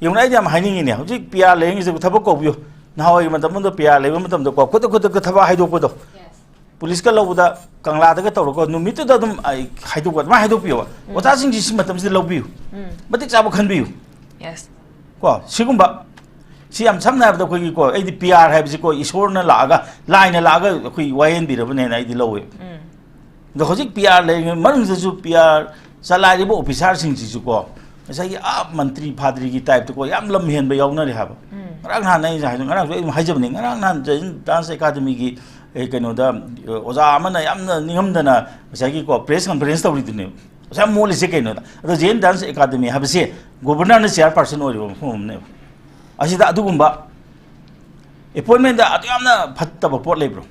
ꯌꯦꯡꯉꯨꯅ ꯑꯩꯗꯤ ꯌꯥꯝ ꯍꯥꯏꯅꯤꯡꯉꯤꯅꯦ ꯍꯧꯖꯤꯛ ꯄꯤ ꯑꯥꯔ ꯂꯩꯔꯤꯉꯩꯁꯤꯕꯨ ꯊꯕꯛ ꯀꯧꯕꯤꯌꯨ ꯅꯍꯥꯟꯋꯥꯏꯒꯤ ꯃꯇꯝꯗ ꯄꯤ ꯑꯥꯔ ꯂꯩꯕ ꯃꯇꯝꯗꯀꯣ ꯈꯨꯗꯛꯇ ꯊꯕꯛ ꯍꯥꯏꯗꯣꯛꯄꯗꯣ ꯄꯨꯂꯤꯁꯀ ꯂꯧꯕꯗ ꯀꯪꯂꯥꯗꯒ ꯇꯧꯔꯒ ꯅꯨꯃꯤꯠꯇꯨꯗ ꯑꯗꯨꯝ ꯍꯥꯏꯗꯣꯛꯄ ꯑꯗꯨꯃꯥꯏꯅ ꯍꯥꯏꯗꯣꯛꯄꯤꯌꯣ ꯑꯣꯖꯥꯁꯤꯡꯁꯤ ꯁꯤ ꯃꯇꯝꯁꯤꯗ ꯂꯧꯕꯤꯌꯨ ꯃꯇꯤꯛ ꯆꯥꯕ ꯈꯟꯕꯤꯌꯨ ꯀꯣ ꯁꯤꯒꯨꯝꯕ ꯁꯤ ꯌꯥꯝ ꯁꯝꯅ ꯍꯥꯏꯔꯕꯗ ꯑꯩꯈꯣꯏꯒꯤꯀꯣ ꯑꯩꯗꯤ ꯄꯤ ꯑꯥꯔ ꯍꯥꯏꯕꯁꯤꯀꯣ ꯏꯁꯣꯔꯅ ꯂꯥꯛꯑꯒ ꯂꯥꯏꯅ ꯂꯥꯛꯑꯒ ꯑꯩꯈꯣꯏ ꯋꯥꯌꯦꯟꯕꯤꯔꯕꯅꯦꯅ ꯑꯩꯗꯤ ꯂꯧꯋꯦ ꯑꯗꯣ ꯍꯧꯖꯤꯛ ꯄꯤ ꯑꯥꯔ ꯂꯩꯔꯤꯉꯩ ꯃꯅꯨꯡꯗꯁꯨ ꯄꯤ ꯑꯥꯔ ꯆꯂꯥꯏꯔꯤꯕ ꯑꯣꯐꯤꯁꯥꯔꯁꯤꯡꯁꯤꯁꯨꯀꯣ ꯉꯁꯥꯏꯒꯤ ꯃꯟꯇ꯭ꯔꯤ ꯐꯥꯗ꯭ꯔꯤꯒꯤ ꯇꯥꯏꯞꯇꯀꯣ ꯌꯥꯝ ꯂꯝ ꯍꯦꯟꯕ ꯌꯥꯎꯅꯔꯦ ꯍꯥꯏꯕ ꯉꯔꯥꯡ ꯅꯍꯥꯟ ꯑꯩꯅ ꯍꯥꯏꯗꯣ ꯉꯔꯥꯡꯁꯨ ꯑꯩ ꯍꯥꯏꯖꯕꯅꯤ ꯉꯔꯥꯡ ꯅꯍꯥꯟ ꯖꯌꯟ ꯗꯥꯟꯁ ꯑꯦꯀꯥꯗꯃꯤꯒꯤ ꯀꯩꯅꯣꯗ ꯑꯣꯖꯥ ꯑꯃꯅ ꯌꯥꯝꯅ ꯅꯤꯡꯉꯝꯗꯅ ꯉꯁꯥꯏꯒꯤꯀꯣ ꯄ꯭ꯔꯦꯁ ꯀꯟꯐꯔꯦꯟꯁ ꯇꯧꯔꯤꯗꯨꯅꯦꯕ ꯉꯁꯥꯏ ꯌꯥꯝ ꯃꯣꯜꯂꯤꯁꯦ ꯀꯩꯅꯣꯗ ꯑꯗꯣ ꯖꯌꯟ ꯗꯥꯟꯁ ꯑꯦꯀꯥꯗꯃꯤ ꯍꯥꯏꯕꯁꯦ ꯒꯣꯕꯔꯅꯔꯅ ꯆꯤꯌꯥꯔ ꯄꯥꯔꯁꯟ ꯑꯣꯏꯔꯤꯕ ꯃꯐꯝ ꯑꯃꯅꯦꯕ ꯑꯁꯤꯗ ꯑꯗꯨꯒꯨꯝꯕ ꯑꯦꯄꯣꯏꯟꯃꯦꯟꯗ ꯑꯗꯨ ꯌꯥꯝꯅ ꯐꯠꯇꯕ ꯄꯣꯠ ꯂꯩꯕ꯭ꯔꯣ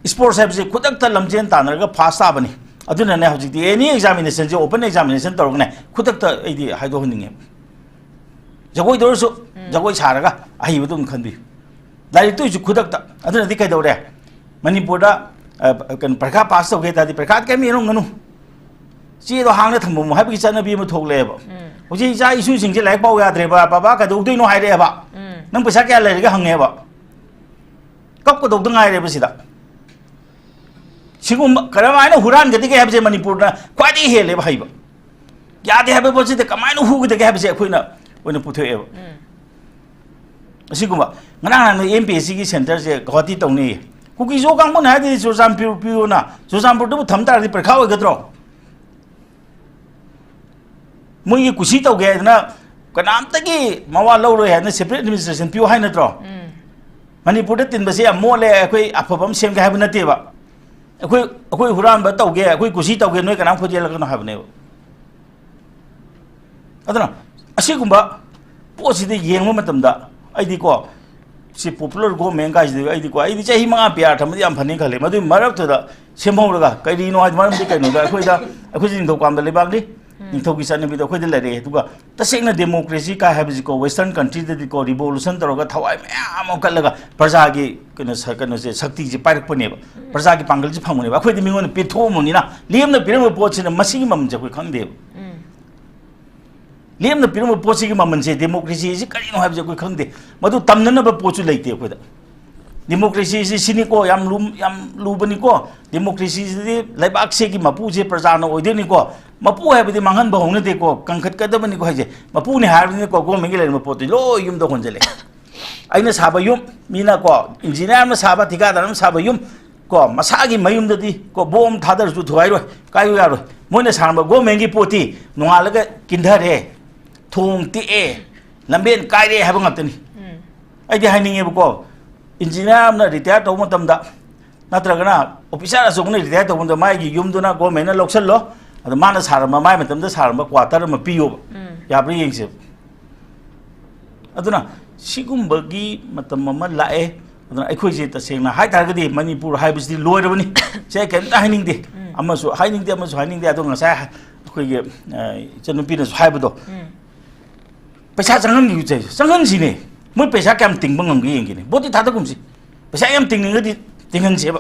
ꯏꯁꯄꯣꯔꯠꯁ ꯍꯥꯏꯕꯁꯤ ꯈꯨꯗꯛꯇ ꯂꯝꯖꯦꯟ ꯇꯥꯟꯅꯔꯒ ꯐꯥꯁ ꯇꯥꯕꯅꯤ ꯑꯗꯨꯅꯅꯦ ꯍꯧꯖꯤꯛꯇꯤ ꯑꯦꯅꯤ ꯑꯦꯛꯖꯥꯃꯤꯅꯦꯁꯟꯁꯦ ꯑꯣꯄꯟ ꯑꯦꯛꯖꯥꯃꯤꯅꯦꯁꯟ ꯇꯧꯔꯒꯅꯦ ꯈꯨꯗꯛꯇ ꯑꯩꯗꯤ ꯍꯥꯏꯗꯣꯛꯍꯟꯅꯤꯡꯉꯦ ꯖꯒꯣꯏꯗ ꯑꯣꯏꯔꯁꯨ ꯖꯒꯣꯏ ꯁꯥꯔꯒ ꯑꯍꯩꯕꯗꯨ ꯑꯗꯨꯝ ꯈꯟꯕꯤꯌꯨ ꯂꯥꯏꯔꯤꯛꯇꯨꯁꯨ ꯈꯨꯗꯛꯇ ꯑꯗꯨꯅꯗꯤ ꯀꯩꯗꯧꯔꯦ ꯃꯅꯤꯄꯨꯔꯗ ꯀꯩꯅꯣ ꯄꯔꯤꯈꯥ ꯄꯥꯁ ꯇꯧꯒꯦ ꯍꯥꯏꯇꯥꯔꯗꯤ ꯄꯔꯤꯈꯥ ꯀꯩꯝ ꯌꯦꯡꯉꯝꯒꯅꯨ ꯆꯦꯗꯣ ꯍꯥꯡꯅ ꯊꯝꯃꯝꯃꯨ ꯍꯥꯏꯕꯒꯤ ꯆꯠꯅꯕꯤ ꯑꯃ ꯊꯣꯛꯂꯛꯑꯦꯕ ꯍꯧꯖꯤꯛ ꯏꯆꯥ ꯏꯁꯨꯁꯤꯡꯁꯦ ꯂꯥꯏꯔꯤꯛ ꯄꯥꯎ ꯌꯥꯗ꯭ꯔꯦꯕ ꯕꯕꯥ ꯀꯩꯗꯧꯗꯣꯏꯅꯣ ꯍꯥꯏꯔꯛꯑꯦꯕ ꯅꯪ ꯄꯩꯁꯥ ꯀꯌꯥ ꯂꯩꯔꯒ ꯍꯪꯉꯦꯕ ꯀꯞꯀꯗꯧꯗ ꯉꯥꯏꯔꯦꯕ ꯁꯤꯗ सिगुम करमायन हुरानगदिगे हाबजे मणिपुरना ख्वाइदि हेलेबा हाइबा यादे हाबे बोसिदे कमायन हुगदगे हाबजे अखोइना ओइना पुथोएबा असिगुमा ngana MPSC की सेंटर से गौती तौनी कुकी जो कांगबन हादि जोजामपुर पियोना जोजामपुर दु थमता दि परखा ओगद्रो मुई कुसी तौगे ना कनामतगी मवा लौरो है ना सेपरेट एडमिनिस्ट्रेशन पियो हाइ नत्रो मणिपुर दे तिनबसे मोले अखोइ अफबम सेमगे हाबे नतेबा अखोइ हुरान बा तौगे अखोइ कुसी तौगे नोय कनाम खोजेल कनो हाबने अदना असिगुम्बा पोसिदे येंगबा मतमदा आइदि को si popular government guys de ai ko ai di chahi manga pr tham yam phani khale madu marak to da semhong ga kai ri no ha maram di kai no da akhoi jing thau kam da lebak ni ning thau ki san bi da akhoi de la re tu ga ta sek na democracy ka ha bi ko western country de ko revolution tor ga thawai ma am kal ga praja gi keno se shakti ji parak pane ba praja gi pangal ji phamune ba akhoi de mingon pe tho mo ni na lem na piram po chin masing mam je khoi khang de लेम पिरम पोची की ममन से democracy से करीनो हाब जे कोई खंगदे मदु तमनन ब पोचु लेते कोदा democracy से सिनी को याम लुबनी को डेमोक्रेसी से लेबाक से की मपु जे प्रजा न ओइदेनी को मपु हाबदि मंगन ब होने दे को कंखत कदबनी को हाजे मपु ने हारनी को गो मेगे लेम पोति लो युम दो होनजले आइना साबा युम मीना को इंजीनियर न साबा ठिकादार न साबा युम को मसागी मयुम ददी को बोम थादर जु थुवाइरो कायु यारो मोने सारबा गो मेंगी पोति नोंगालगा किंधरे थोंग ती लंबेन कायरे है ngaptani aidi haininge ko engineer na retire to matamda natragana officer asung na retire to munda mai gi yum duna government na loksal lo adu mana sarama mai matamda sarama quarter ma piyo ya bri yengse aduna sigumba gi matam ma lae aduna aikhoi je ta sengna hai targadi manipur haibisi loirabani se ken ta hainingde amasu hainingde adu ngasa akhoi ge chanupi na haibado पैसा Changan की चाहिए Changan सी ने मुझ पैसा क्या हम तिंग बंगम की येंगे ने बहुत ही था तो कुम सी पैसा हम तिंग नहीं करती तिंगन से बा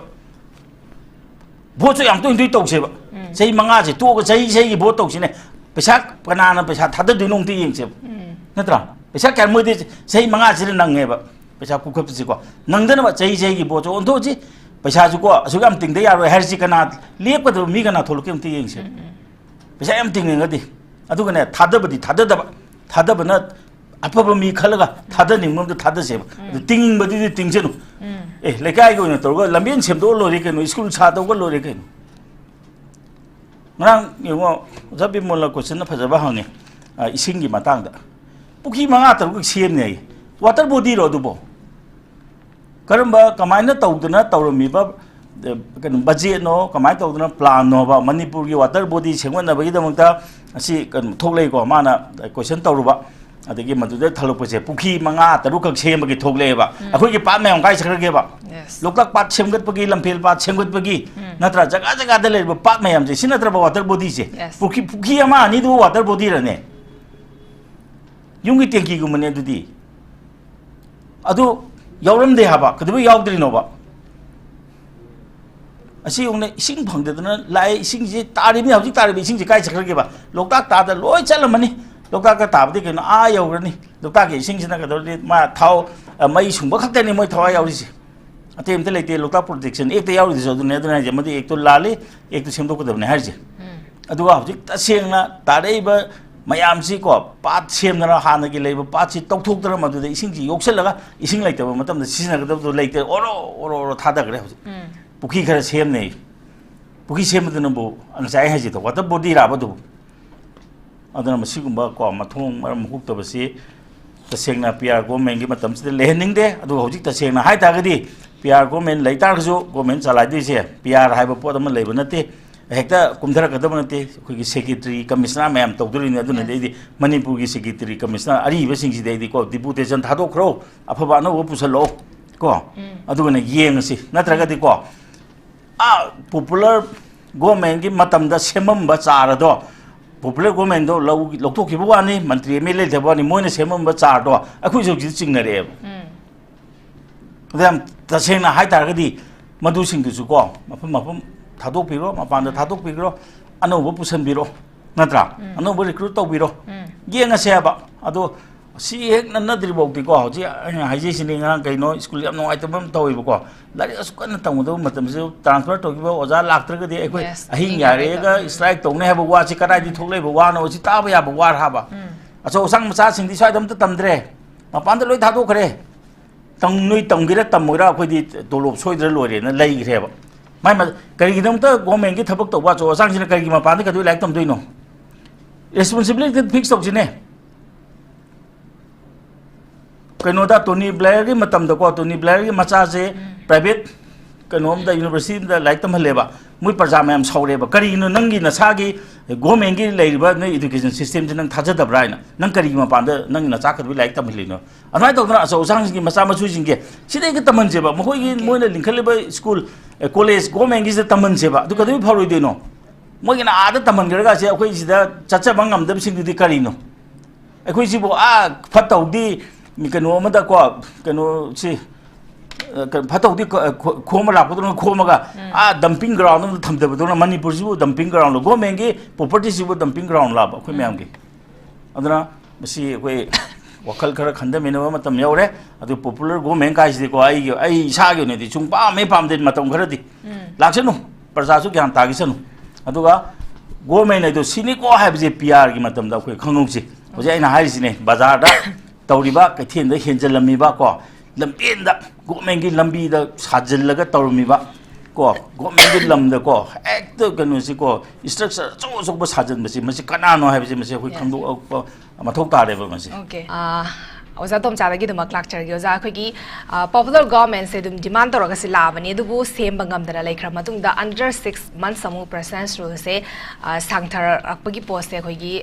बहुत से हम तो इंटू टोक से बा सही मंगा से तो को सही बहुत टोक से ने पैसा पनाना पैसा था तो दिनों ती येंग से नत्रा पैसा क्या मुझ दे सही मंगा से नंगे बा पैसा कुछ से को नंगदन बा सही बहुत जो उनको जी पैसा जो को असुग हम तिंग दे यार हर सी कना लेप को तो मी कना थोल के हम ती येंग से पैसा हम तिंग नहीं करती अदुग ने था दब दी था दब थादबना अफब मी खलगा थादनिंगम द थादसेब तिंगिंग बदि तिंगजेनु ए लेकाय गो न तोरगो लंबिन सेमदो लोरे केनो स्कूल सादोगो लोरे केनो ngang yungo jabi mola question na phajaba hangne isingi matang da puki manga taru siem nei water body ro dubo karamba kamaina tawduna tawrami ba kan budget no kamai tawduna plan no ba manipur gi water body sengwan na bagi damangta asi kan thoklei ko mana question tawruba adagi madude thalopse puki manga taru kak sem gi thoklei ba akhoi gi pat mayam kai sakrage ba loklak pat semgat pagi lamphel pat semgat pagi natra jaga da le pat mayam je sinatra ba water body je puki ama ni du water body rane yungi tenki gu mane dudi adu yauram de haba kadu yaudri no ba asi ong ne ising phangde na lai ising je tari mi hawji tari ising je kai sakrage ba loktak ta da loi chalamani लोकता का ताबदी के आ यौरनी लोकता के इसिंगसिना कदरदि मा थाव मई सुंब खक्तनि मोय थावा यावरिसि अतेमते लेते लोकता प्रोटेक्शन एक तो यावरिसि अदुने अदुना जे मदि एक तो लाले एक तो सेमदोकदबने हारजे अदुगा हजिक तसेंगना तारेबा मयामसी को पात सेमना हानगी लेबा पातसी तौथोक्तरा मदुदे इसिंगजी योक्सलगा इसिंग लेतबा मतमदा सिजनगदबदो लेते ओरो ओरो ओरो थादगरे हजिक पुखी खरा सेमने पुखी सेमदनबो अंगसाय हाजि तो वाटर बॉडी राबदो अदना मसिगुंबा को मथोंग मरम हुक्तबसी तसेंगना पीआर गवर्नमेंट की मतमसिदे लेहनिंगदे अदु हजिक तसेंगना हाय तागदी पीआर गवर्नमेंट लेतारगसु गवर्नमेंट चलाइदिसे पीआर हाइबा पोत अमा लेबा नते हेक्ता कुमधरकदब नते अखोगी सेक्रेटरी कमिश्नर मैम तौदुरिने अदुना देदी मणिपुर की सेक्रेटरी कमिश्नर अरीबा सिंगसि देदी को डिपुटेशन थादोखरो अफबा अनौबा पुसलो को अदुगने येंगसि नत्रगदि को आ पॉपुलर गवर्नमेंट की मतमदा सेममबा चारदो पॉपुलर गवर्नमेंट दो लौथोखिबा वानी मंत्री एमएलए देबानी मोइना सेममबा चारदो अखोइ जोगि चिंगनरे अदम तसेंगना हाय तारगदि मदुसिंगदुसु को मफम मफम थादोकपिरो मपान थादोकपिरो अनौबा पुसनबिरो नत्रा अनौबा रिक्रूट तौबिरो येंगसेबा अदो सी हेक ननद्रिबौति को हजि हाइजेसिनि ngang कइनो स्कूल याम नोंगाइतबम तौइबो को लारि असुकन तंगदो मतमसे ट्रांसफर तौगिबो ओजा लाक्त्रगदि एखोइ अहिंग यारेगा स्ट्राइक तौने हेबो वासि कदाइदि थोकलेबो वानो ओसि ताबा याबो वार हाबा अचो संग मचा सिंदि स्वाइदम त तमद्रे मपान द लोइ थादोखरे तंग नुइ तंगिरा तमोरा अखोइदि तोलोब सोइद्र लोइरेना लैग्रेबा माइ करिगिदम त गवर्नमेंट की थबक तौबा चो सांगसिना करिगि मपान द कदुइ लाइक तमदोइनो रेस्पोंसिबिलिटी फिक्स तौजिने कनोदा टोनी ब्लेयर की मतम को टोनी ब्लेयर की मचा से प्राइवेट कनोम द यूनिवर्सिटी द लाइक तमहलेबा मुई प्रजा मैम सौरेबा करिनो नंगी नसागी गवर्नमेंट की लेरिबा न एजुकेशन सिस्टम से नंग थाजदब्राइना नंग करिगि मपान द नंग नचा कदुइ लाइक तमहलिनो अनाय तौदना असौ सांग की मचा मचु जिंगे सिदे के तमनजेबा मखोइ की मोइना लिंखलेबा स्कूल कॉलेज गवर्नमेंट की से तमनजेबा दु कदुइ फरोइदेनो मोइना आदा तमनगरगा से अखोइ सिदा चच्चबा ngamदब सिंगदि करिनो अखोइ सिबो आ फतौदी कनो को कनो से फतौदी खोम लापदो खोमगा आ डंपिंग ग्राउंड थमदबदो मणिपुर सिबु डंपिंग ग्राउंड गवर्नमेंट की प्रॉपर्टी सिबु डंपिंग ग्राउंड लाब अखोइ मैम की अदना मसी अखोइ वखल खरा खंदमिनबा मतम यौरे अदु पॉपुलर गवर्नमेंट काइसि को आई इसागे नेदि सुंग पामे पामदे मतम खरदि लाक्सनु प्रजासु ज्ञान तागिसनु अदुगा गवर्नमेंट अदु सिनि को हाइबजे पीआर की मतम दा अखोइ खंगौसि होजे आइना हाइसिने बाजार दा तौरीबा कैथेन हेंजलमीबा को लंबेन गवर्नमेंट की लंबी साजल्लगा तौरमीबा को गवर्नमेंट की लमद को एक कनोसी को स्ट्रक्चर अचौब साजनबसी कनानो है अखोइ खंदो मथौ तारेबा ओके ओजा तोम चादगी दम क्लाक्चर गी ओजा अखोगी पॉपुलर गवर्नमेंट से दुम डिमांड तौरगा से लाबनी दुबु सेम बंगमदना लेखरा मतुंग द अंडर 6 मंथ समू प्रेसिडेंस रूल से सांगथर अखपगी पोस्ट से अखोगी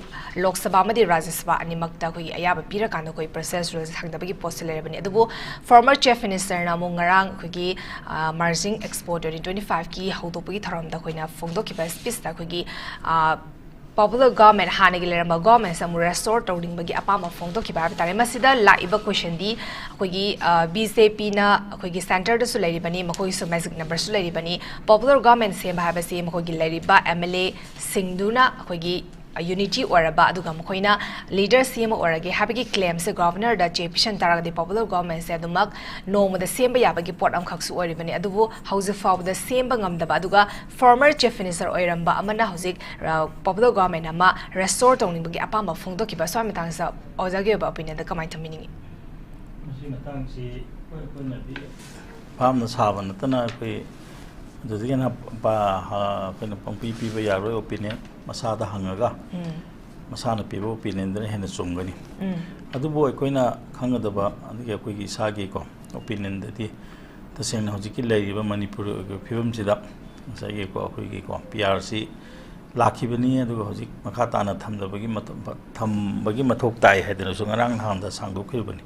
लोकसभा मदि राज्यसभा अनिमक्ता अखोगी अयाब पीरा कानो कोई प्रेसिडेंस रूल से सांगदबगी पोस्ट लेरबनी दुबु फॉर्मर चीफ मिनिस्टर ना मोंगरांग अखोगी मार्जिंग एक्सपो 2025 की हौदोपगी थरम द अखोइना फोंदोकिबा स्पीच द अखोगी पॉपुलर गवर्नमेंट हाने लेरम गवर्नमेंट समू रेस्टोर तौरिंग अपाम फोंदोखिबा हाबतारे मसिदा लाइब क्वेश्चन दी अखोगी बीजेपी ना अखोगी सेंटर दसु लेरिबनी मखोगी सु मैजिक नंबर सु लेरिबनी पॉपुलर गवर्नमेंट सेम हाबसी मखोगी लेरिबा एमएलए सिंगदुना अखोगी यूनिटी ओरबा अदुगा मखोइना लीडर सीएम ओरगे हाबगी क्लेम से गवर्नर द चेपिशन तारगदि पॉपुलर गवर्नमेंट से अदुमक नोमद सेम याबगी पोट अमखक्सु ओरिबनी अदुबु हौजे फावद सेम ngамदबा अदुगा फॉर्मर चीफ मिनिस्टर ओइरंबा अमना हौजिक पॉपुलर गवर्नमेंट अमा रेस्टोर तौनिबगी अपाम फोंदोकिबा स्वामी तांगसा ओजागे ओबा ओपिनियन द कमाइ थमिनिंगी मसी मतंगसी कोइनदि फामना साबन नतना कोइ दुदिगना पा कोइना पंपी पीबा यारोय ओपिनियन मसादा हंगगा मसाना पीबो ओपिनियन दने हेन चुमगनी अदुबो अखोइना खंगदबा अदि अखोइगी सागे को ओपिनियन दति तसेंना हजिकी लेरिबा मणिपुर फिबम सिदा सागे को अखोइगी को पीआरसी लाखिबनी अदुगा हजिक मखा ताना थमदबगी थमबगी मथोक ताई हैदना सुंगरांग हांदा सांगदोखिबनी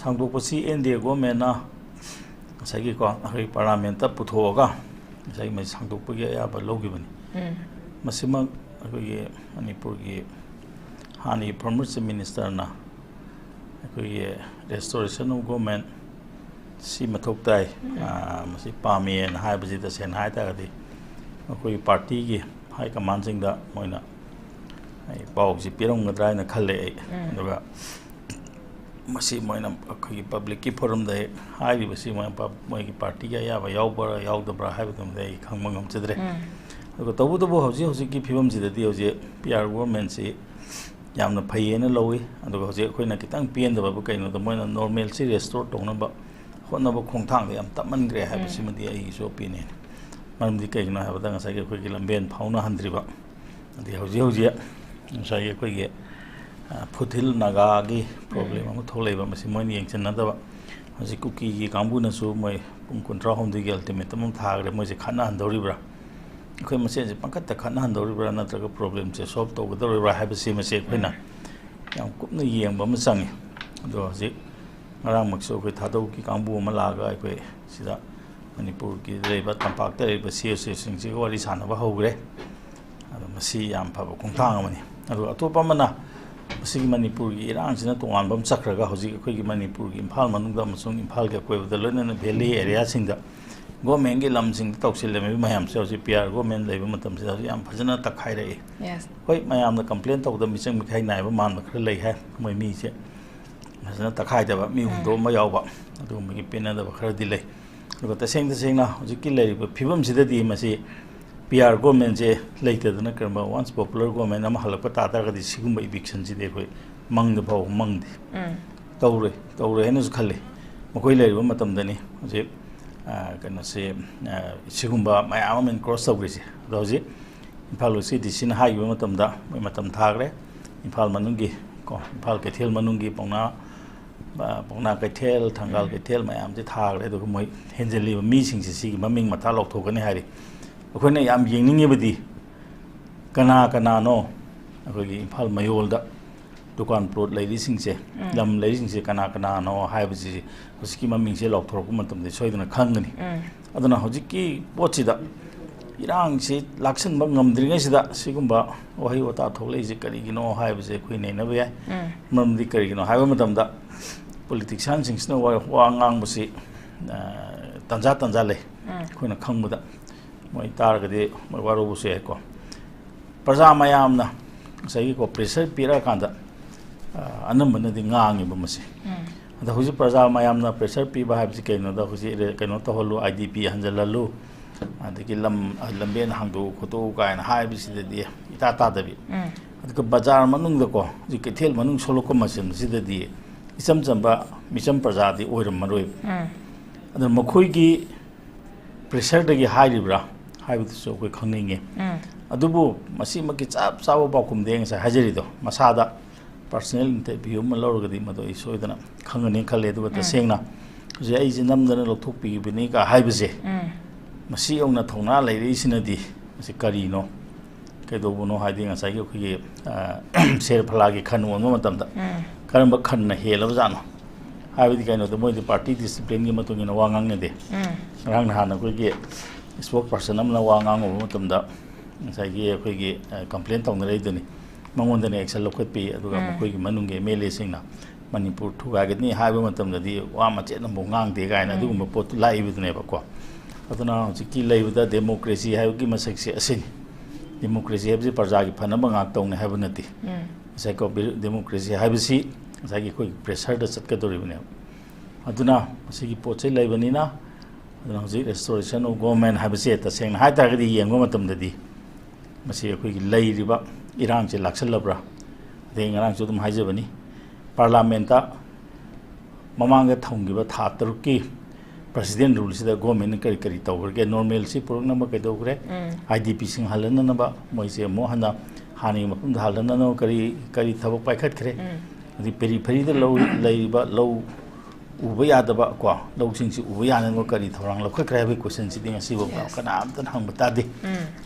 सांगदोपसी एनडीए गवर्नमेंटना सागे को अखोइ पार्लियामेंट पुथोगा सागे मै सांगदोपगी अयाबा लौगिबनी मसिमक अखोइगी मणिपुर की हानि फॉर्मर चीफ मिनिस्टर ना अखोइगी रेस्टोरेशन ऑफ गवर्नमेंट सी मथोक ताई मसी पामेन हाइबजी तसेन हाइतागदि अखोइ पार्टी की हाई कमांड सिंग दा मोइना ꯄꯥꯎꯁꯤ ꯄꯤꯔꯝꯒꯗ꯭ꯔꯥ ꯍꯥꯏꯅ ꯈꯜꯂꯦ ꯑꯩ ꯑꯗꯨꯒ ꯃꯁꯤ ꯃꯣꯏꯅ ꯑꯩꯈꯣꯏꯒꯤ ꯄꯕ꯭ꯂꯤꯛꯀꯤ ꯐꯣꯔꯝꯗ ꯍꯦꯛ ꯍꯥꯏꯔꯤꯕꯁꯤ ꯃꯣꯏꯒꯤ ꯄꯥꯔꯇꯤꯒꯤ ꯑꯌꯥꯕ ꯌꯥꯎꯕ꯭ꯔꯥ ꯌꯥꯎꯗꯕ꯭ꯔꯥ ꯍꯥꯏꯕꯗꯨꯃꯗꯤ ꯑꯩ ꯈꯪꯕ ꯉꯝꯖꯗ꯭ꯔꯦ ꯑꯗꯨꯒ ꯇꯧꯕꯇꯕꯨ ꯍꯧꯖꯤꯛꯀꯤ ꯐꯤꯕꯝꯁꯤꯗꯗꯤ ꯍꯧꯖꯤꯛ ꯄꯤ ꯑꯥꯔ ꯒꯣꯔꯃꯦꯟꯁꯤ ꯌꯥꯝꯅ ꯐꯩꯌꯦꯅ ꯂꯧꯏ ꯑꯗꯨꯒ ꯍꯧꯖꯤꯛ ꯑꯩꯈꯣꯏꯅ ꯈꯤꯇꯪ ꯄꯦꯟꯗꯕꯕꯨ ꯀꯩꯅꯣꯗ ꯃꯣꯏꯅ ꯅꯣꯔꯃꯦꯜꯁꯤ ꯔꯦꯁꯇꯣꯔ ꯇꯧꯅꯕ ꯍꯣꯠꯅꯕ ꯈꯣꯡꯊꯥꯡꯗ ꯌꯥꯝ ꯇꯞꯃꯟꯈ꯭ꯔꯦ ꯍꯥꯏꯕꯁꯤꯃꯗꯤ ꯑꯩꯒꯤꯁꯨ ꯑꯣꯄꯤꯅꯤꯌꯟ ꯃꯔꯝꯗꯤ ꯀꯩꯒꯤꯅꯣ ꯍꯥꯏꯕꯗ ꯉꯁꯥꯏꯒꯤ ꯑꯩꯈꯣꯏꯒꯤ ꯂꯝꯕꯦꯟ ꯐꯥꯎꯅꯍꯟꯗ꯭ꯔꯤꯕ ꯑꯗꯩ ꯍꯧꯖꯤꯛ ꯉꯁꯥꯏꯒꯤ ꯑꯩꯈꯣꯏꯒꯤ ꯐꯨꯊꯤꯜ ꯅꯥꯒꯥꯒꯤ ꯄ꯭ꯔꯣꯕ꯭ꯂꯦꯝ ꯑꯃ ꯊꯣꯛꯂꯛꯏꯕ ꯃꯁꯤ ꯃꯣꯏꯅ ꯌꯦꯡꯁꯤꯟꯅꯗꯕ ꯍꯧꯖꯤꯛ ꯀꯨꯀꯤꯒꯤ ꯀꯥꯡꯕꯨꯅꯁꯨ ꯃꯣꯏ ꯄꯨꯡ 28ꯒꯤ ꯑꯜꯇꯤꯃꯦꯇꯝ ꯑꯃ ꯊꯥꯈ꯭ꯔꯦ ꯃꯣꯏꯁꯦ ꯈꯠꯅꯍꯟꯗꯧꯔꯤꯕ꯭ꯔꯥ ꯑꯩꯈꯣꯏ ꯃꯁꯦꯟꯁꯦ ꯄꯪꯈꯠꯇ ꯈꯠꯅꯍꯟꯗꯧꯔꯤꯕ꯭ꯔꯥ ꯅꯠꯇ꯭ꯔꯒ ꯄ꯭ꯔꯣꯕ꯭ꯂꯦꯝꯁꯦ ꯁꯣꯜꯕ ꯇꯧꯒꯗꯧꯔꯤꯕ꯭ꯔꯥ ꯍꯥꯏꯕꯁꯤ ꯃꯁꯤ ꯑꯩꯈꯣꯏꯅ ꯌꯥꯝ ꯀꯨꯞꯅ ꯌꯦꯡꯕ ꯑꯃ ꯆꯪꯉꯤ ꯑꯗꯣ ꯍꯧꯖꯤꯛ ꯉꯔꯥꯡꯃꯛꯁꯨ ꯑꯩꯈꯣꯏ ꯊꯥꯗꯧꯒꯤ ꯀꯥꯡꯕꯨ ꯑꯃ ꯂꯥꯛꯑꯒ ꯑꯩꯈꯣꯏ ꯁꯤꯗ ꯃꯅꯤꯄꯨꯔꯒꯤ ꯂꯩꯔꯤꯕ ꯇꯝꯄꯥꯛꯇ ꯂꯩꯔꯤꯕ CSOꯁꯤꯡꯁꯤꯒ ꯋꯥꯔꯤ ꯁꯥꯟꯅꯕ ꯍꯧꯈ꯭ꯔꯦ ꯑꯗꯣ ꯃꯁꯤ ꯌꯥꯝ ꯐꯕ ꯈꯣꯡꯊꯥꯡ ꯑꯃꯅꯤ ꯑꯗꯨꯒ ꯑꯇꯣꯞꯄ ꯑꯃꯅ ꯃꯁꯤꯒꯤ ꯃꯅꯤꯄꯨꯔꯒꯤ ꯏꯔꯥꯡꯁꯤꯅ ꯇꯣꯉꯥꯟꯕ ꯑꯃ ꯆꯠꯈ꯭ꯔꯒ ꯍꯧꯖꯤꯛ ꯑꯩꯈꯣꯏꯒꯤ ꯃꯅꯤꯄꯨꯔꯒꯤ ꯏꯝꯐꯥꯜ ꯃꯅꯨꯡꯗ ꯑꯃꯁꯨꯡ ꯏꯝꯐꯥꯜꯒꯤ ꯑꯀꯣꯏꯕꯗ ꯂꯣꯏꯅꯅ ꯚꯦꯂꯤ ꯑꯦꯔꯤꯌꯥꯁꯤꯡꯗ ꯒꯣꯔꯃꯦꯟꯒꯤ ꯂꯝꯁꯤꯡꯗ ꯇꯧꯁꯤꯜꯂꯝꯃꯤꯕ ꯃꯌꯥꯝꯁꯦ ꯍꯧꯖꯤꯛ ꯄꯤ ꯑꯥꯔ ꯒꯣꯔꯃꯦꯟ ꯂꯩꯕ ꯃꯇꯝꯁꯤꯗ ꯍꯧꯖꯤꯛ ꯌꯥꯝ ꯐꯖꯅ ꯇꯛꯈꯥꯏꯔꯛꯏ ꯍꯣꯏ ꯃꯌꯥꯝꯅ ꯀꯝꯄ꯭ꯂꯦꯟ ꯇꯧꯕꯗ ꯃꯤꯆꯪ ꯃꯤꯈꯥꯏ ꯅꯥꯏꯕ ꯃꯥꯟꯕ ꯈꯔ ꯂꯩ ꯍꯥꯏ ꯃꯣꯏ ꯃꯤꯁꯦ ꯐꯖꯅ ꯇꯛꯈꯥꯏꯗꯕ ꯃꯤ ꯍꯨꯟꯗꯣꯛꯑꯝꯕ ꯌꯥꯎꯕ ꯑꯗꯨꯒꯨꯝꯕꯒꯤ ꯄꯦꯟꯅꯗꯕ ꯈꯔꯗꯤ ꯂꯩ ꯑꯗꯨꯒ ꯇꯁꯦꯡꯅ ꯍꯧꯖꯤꯛꯀꯤ ꯂꯩꯔꯤꯕ ꯐꯤꯕꯝꯁꯤꯗꯗꯤ ꯃꯁꯤ ꯄꯤ ꯑꯥꯔ ꯒꯣꯔꯃꯦꯟꯁꯦ ꯂꯩꯇꯗꯅ ꯀꯔꯝꯕ ꯋꯥꯟꯁ ꯄꯣꯄꯨꯂꯔ ꯒꯣꯔꯃꯦꯟ ꯑꯃ ꯍꯜꯂꯛꯄ ꯇꯥꯔꯒꯗꯤ ꯁꯤꯒꯨꯝꯕ ꯏꯕꯤꯛꯁꯟꯁꯤꯗꯤ ꯑꯩꯈꯣꯏ ꯃꯪꯗ ꯐꯥꯎꯕ ꯃꯪꯗꯦ ꯇꯧꯔꯣꯏ ꯍꯥꯏꯅꯁꯨ ꯈꯜꯂꯤ ꯃꯈꯣꯏ ꯂꯩꯔꯤꯕ ꯃꯇꯝꯗꯅꯤ ꯍꯧꯖꯤꯛ ꯀꯩꯅꯣꯁꯦ ꯁꯤꯒꯨꯝꯕ ꯃꯌꯥꯝ ꯑꯃ ꯏꯟꯀ꯭ꯔꯣꯁ ꯇꯧꯈ꯭ꯔꯤꯁꯦ ꯑꯗꯣ ꯍꯧꯖꯤꯛ ꯏꯝꯐꯥꯜ ꯋꯦꯁꯀꯤ DCꯅ ꯍꯥꯏꯈꯤꯕ ꯃꯇꯝꯗ ꯃꯣꯏ ꯃꯇꯝ ꯊꯥꯈ꯭ꯔꯦ ꯏꯝꯐꯥꯜ ꯃꯅꯨꯡꯒꯤ ꯏꯝꯐꯥꯜ ꯀꯩꯊꯦꯜ ꯃꯅꯨꯡꯒꯤ ꯄꯥꯎꯅꯥ ꯀꯩꯊꯦꯜ ꯊꯪꯒꯥꯜ ꯀꯩꯊꯦꯜ ꯃꯌꯥꯝꯁꯦ ꯊꯥꯈ꯭ꯔꯦ ꯑꯗꯨꯒ ꯃꯣꯏ ꯍꯦꯟꯖꯜꯂꯤꯕ ꯃꯤꯁꯤꯡꯁꯦ ꯁꯤꯒꯤ ꯃꯃꯤꯡ ꯃꯊꯥ ꯂꯧꯊꯣꯛꯀꯅꯤ ꯍꯥꯏꯔꯤ ꯑꯩꯈꯣꯏꯅ ꯌꯥꯝ ꯌꯦꯡꯅꯤꯡꯉꯤꯕꯗꯤ ꯀꯅꯥꯅꯣ ꯑꯩꯈꯣꯏꯒꯤ ꯏꯝꯐꯥꯜ ꯃꯌꯣꯜꯗ ꯗꯨꯀꯥꯟ ꯄ꯭ꯂꯣꯠ ꯂꯩꯔꯤꯁꯤꯡꯁꯦ ꯂꯝ ꯂꯩꯔꯤꯁꯤꯡꯁꯦ ꯀꯅꯥꯅꯣ ꯍꯥꯏꯕꯁꯤ ꯍꯧꯖꯤꯛꯀꯤ ꯃꯃꯤꯡꯁꯦ ꯂꯥꯎꯊꯣꯔꯛꯄ ꯃꯇꯝꯗ ꯁꯣꯏꯗꯅ ꯈꯪꯒꯅꯤ ꯑꯗꯨꯅ ꯍꯧꯖꯤꯛꯀꯤ ꯄꯣꯠꯁꯤꯗ ꯏꯔꯥꯡꯁꯤ ꯂꯥꯛꯁꯤꯟꯕ ꯉꯝꯗ꯭ꯔꯤꯉꯩꯁꯤꯗ ꯁꯤꯒꯨꯝꯕ ꯋꯥꯍꯩ ꯋꯥꯇꯥ ꯊꯣꯛꯂꯛꯏꯁꯦ ꯀꯔꯤꯒꯤꯅꯣ ꯍꯥꯏꯕꯁꯦ ꯑꯩꯈꯣꯏ ꯅꯩꯅꯕ ꯌꯥꯏ ꯃꯔꯝꯗꯤ ꯀꯔꯤꯒꯤꯅꯣ ꯍꯥꯏꯕ ꯃꯇꯝꯗ ꯄꯣꯂꯤꯇꯤꯛꯁꯤꯌꯥꯟꯁꯤꯡꯁꯤꯅ ꯋꯥ ꯉꯥꯡꯕꯁꯤ ꯇꯟꯖꯥ ꯂꯩ ꯑꯩꯈꯣꯏꯅ ꯈꯪꯕꯗ ꯃꯣꯏ ꯇꯥꯔꯒꯗꯤ ꯃꯣꯏ ꯋꯥꯔꯧꯕꯁꯨ ꯌꯥꯏꯀꯣ ꯄ꯭ꯔꯖꯥ ꯃꯌꯥꯝꯅ ꯉꯁꯥꯏꯒꯤꯀꯣ ꯄ꯭ꯔꯦꯁꯔ ꯄꯤꯔꯛꯑꯀꯥꯟꯗ ꯑꯅꯝꯕꯅꯗꯤ ꯉꯥꯡꯉꯦꯕ ꯃꯁꯤ ꯑꯗꯣ ꯍꯧꯖꯤꯛ ꯄ꯭ꯔꯖꯥ ꯃꯌꯥꯝꯅ ꯄ꯭ꯔꯦꯁꯔ ꯄꯤꯕ ꯍꯥꯏꯕꯁꯤ ꯀꯩꯅꯣꯗ ꯍꯧꯖꯤꯛ ꯀꯩꯅꯣ ꯇꯧꯍꯜꯂꯨ IDP ꯍꯟꯖꯜꯍꯜꯂꯨ ꯑꯗꯒꯤ ꯂꯝꯕꯦꯟ ꯍꯥꯡꯗꯣꯛꯎ ꯈꯣꯠꯇꯣꯛꯎ ꯀꯥꯏꯅ ꯍꯥꯏꯕꯁꯤꯗꯗꯤ ꯏꯇꯥ ꯇꯥꯗꯕꯤ ꯑꯗꯨꯒ ꯕꯖꯥꯔ ꯃꯅꯨꯡꯗꯀꯣ ꯍꯧꯖꯤꯛ ꯀꯩꯊꯦꯜ ꯃꯅꯨꯡ ꯁꯣꯂꯛꯄ ꯃꯁꯤꯗꯗꯤ ꯏꯆꯝ ꯆꯝꯕ ꯃꯤꯆꯝ ꯄ꯭ꯔꯖꯥꯗꯤ ꯑꯣꯏꯔꯝꯃꯔꯣꯏꯕ ꯑꯗꯨꯅ ꯃꯈꯣꯏꯒꯤ ꯄ꯭ꯔꯦꯁꯔꯗꯒꯤ ꯍꯥꯏꯔꯤꯕ꯭ꯔꯥ ꯍꯥꯏꯕꯗꯨꯁꯨ ꯑꯩꯈꯣꯏ ꯈꯪꯅꯤꯡꯉꯦ ꯑꯗꯨꯕꯨ ꯃꯁꯤꯃꯛꯀꯤ ꯆꯞ ꯆꯥꯕ ꯄꯥꯎꯈꯨꯝꯗꯤ ꯑꯩ ꯉꯁꯥꯏ ꯍꯥꯏꯖꯔꯤꯗꯣ ꯃꯁꯥꯗ ꯄꯥꯔꯁꯣꯅꯦꯜ ꯏꯟꯇꯔꯚ꯭ꯌꯨ ꯑꯃ ꯂꯧꯔꯒꯗꯤ ꯃꯗꯨ ꯑꯩ ꯁꯣꯏꯗꯅ ꯈꯪꯒꯅꯤ ꯈꯜꯂꯦ ꯑꯗꯨꯒ ꯇꯁꯦꯡꯅ ꯍꯧꯖꯤꯛ ꯑꯩꯁꯦ ꯅꯝꯗꯅ ꯂꯧꯊꯣꯛꯄꯤꯕꯅꯤꯒ ꯍꯥꯏꯕꯁꯦ ꯃꯁꯤ ꯌꯧꯅ ꯊꯧꯅꯥ ꯂꯩꯔꯛꯏꯁꯤꯅꯗꯤ ꯃꯁꯤ ꯀꯔꯤꯅꯣ ꯀꯩꯗꯧꯕꯅꯣ ꯍꯥꯏꯗꯤ ꯉꯁꯥꯏꯒꯤ ꯑꯩꯈꯣꯏꯒꯤ ꯁꯦꯔ ꯐꯂꯥꯒꯤ ꯈꯟ ꯑꯣꯟꯕ ꯃꯇꯝꯗ ꯀꯔꯝꯕ ꯈꯟꯅ ꯍꯦꯜꯂꯕꯖꯥꯠꯅꯣ ꯍꯥꯏꯕꯗꯤ ꯀꯩꯅꯣꯗ ꯃꯣꯏꯗꯤ ꯄꯥꯔꯇꯤ ꯗꯤꯁꯤꯄ꯭ꯂꯤꯟꯒꯤ ꯃꯇꯨꯡ ꯏꯟꯅ ꯋꯥ ꯉꯥꯡꯅꯗꯦ ꯉꯔꯥꯡ ꯅꯍꯥꯟ ꯑꯩꯈꯣꯏꯒꯤ ꯁ꯭ꯄꯣꯛ ꯄꯔꯁꯟ ꯑꯃꯅ ꯋꯥ ꯉꯥꯡꯉꯨꯕ ꯃꯇꯝꯗ ꯉꯁꯥꯏꯒꯤ ꯑꯩꯈꯣꯏꯒꯤ ꯀꯝꯄ꯭ꯂꯦꯟ ꯇꯧꯅꯔꯛꯏꯗꯨꯅꯤ ꯃꯉꯣꯟꯗꯅ ꯑꯦꯛꯁꯟ ꯂꯧꯈꯠꯄꯤ ꯑꯗꯨꯒ ꯃꯈꯣꯏꯒꯤ ꯃꯅꯨꯡꯒꯤ MLAꯁꯤꯡꯅ ꯃꯅꯤꯄꯨꯔ ꯊꯨꯒꯥꯏꯒꯅꯤ ꯍꯥꯏꯕ ꯃꯇꯝꯗꯗꯤ ꯋꯥ ꯃꯆꯦꯠ ꯑꯃꯐꯥꯎ ꯉꯥꯡꯗꯦ ꯀꯥꯏꯅ ꯑꯗꯨꯒꯨꯝꯕ ꯄꯣꯠꯇꯨ ꯂꯥꯛꯏꯕꯗꯨꯅꯦꯕꯀꯣ ꯑꯗꯨꯅ ꯍꯧꯖꯤꯛꯀꯤ ꯂꯩꯕꯗ ꯗꯦꯃꯣꯀ꯭ꯔꯦꯁꯤ ꯍꯥꯏꯕꯒꯤ ꯃꯁꯛꯁꯦ ꯑꯁꯤꯅꯤ ꯗꯦꯃꯣꯀ꯭ꯔꯦꯁꯤ ꯍꯥꯏꯕꯁꯤ ꯄ꯭ꯔꯖꯥꯒꯤ ꯐꯅꯕ ꯉꯥꯛꯇꯧꯅꯤ ꯍꯥꯏꯕ ꯅꯠꯇꯦ ꯉꯁꯥꯏꯀꯣ ꯗꯦꯃꯣꯀ꯭ꯔꯦꯁꯤ ꯍꯥꯏꯕꯁꯤ ꯉꯁꯥꯏꯒꯤ ꯑꯩꯈꯣꯏꯒꯤ ꯄ꯭ꯔꯦꯁꯔꯗ ꯆꯠꯀꯗꯧꯔꯤꯕꯅꯦꯕ ꯑꯗꯨꯅ ꯃꯁꯤꯒꯤ ꯄꯣꯠꯁꯦ ꯂꯩꯕꯅꯤꯅ ꯑꯗꯨꯅ ꯍꯧꯖꯤꯛ ꯔꯦꯁꯇꯣꯔꯦꯁꯟ ꯑꯣꯐ ꯒꯣꯚꯔꯟꯃꯦꯟꯠ ꯍꯥꯏꯕꯁꯦ ꯇꯁꯦꯡꯅ ꯍꯥꯏꯇꯥꯔꯒꯗꯤ ꯌꯦꯡꯕ ꯃꯇꯝꯗꯗꯤ ꯃꯁꯤ ꯑꯩꯈꯣꯏꯒꯤ ꯂꯩꯔꯤꯕ ꯏꯔꯥꯡꯁꯦ ꯂꯥꯛꯁꯜꯂꯕ꯭ꯔꯥ ꯑꯗꯩ ꯉꯔꯥꯡꯁꯨ ꯑꯗꯨꯝ ꯍꯥꯏꯖꯕꯅꯤ ꯄꯥꯔꯂꯥꯃꯦꯟꯠꯇ ꯃꯃꯥꯡꯗ ꯊꯝꯈꯤꯕ ꯊꯥ 6ꯀꯤ ꯄ꯭ꯔꯁꯤꯗꯦꯟ ꯔꯨꯜꯁꯤꯗ ꯒꯣꯔꯃꯦꯟꯠꯅ ꯀꯔꯤ ꯇꯧꯈ꯭ꯔꯒꯦ ꯅꯣꯔꯃꯦꯜꯁꯤ ꯄꯨꯔꯛꯅꯕ ꯀꯩꯗꯧꯈ꯭ꯔꯦ IDPꯁꯤꯡ ꯍꯜꯍꯟꯅꯅꯕ ꯃꯣꯏꯁꯦ ꯑꯃꯨꯛ ꯍꯟꯅ ꯍꯥꯟꯅꯒꯤ ꯃꯐꯝꯗ ꯍꯜꯍꯟꯅꯅꯕ ꯀꯔꯤ ꯊꯕꯛ ꯄꯥꯏꯈꯠꯈ꯭ꯔꯦ ꯑꯗꯩ ꯄꯦꯔꯤꯐꯦꯔꯤꯗ ꯂꯩꯔꯤꯕ ꯂꯧ ꯎꯕ ꯌꯥꯗꯕ ꯀꯣ ꯂꯧꯁꯤꯡꯁꯤ ꯎꯕ ꯌꯥꯅꯅꯕ ꯀꯔꯤ ꯊꯧꯔꯥꯡ ꯂꯧꯈꯠꯈ꯭ꯔꯦ ꯍꯥꯏꯕꯒꯤ ꯀꯣꯏꯁꯟꯁꯤꯗꯤ ꯉꯁꯤꯐꯥꯎ ꯀꯅꯥꯝꯇꯅ ꯍꯪꯕ ꯇꯥꯗꯦ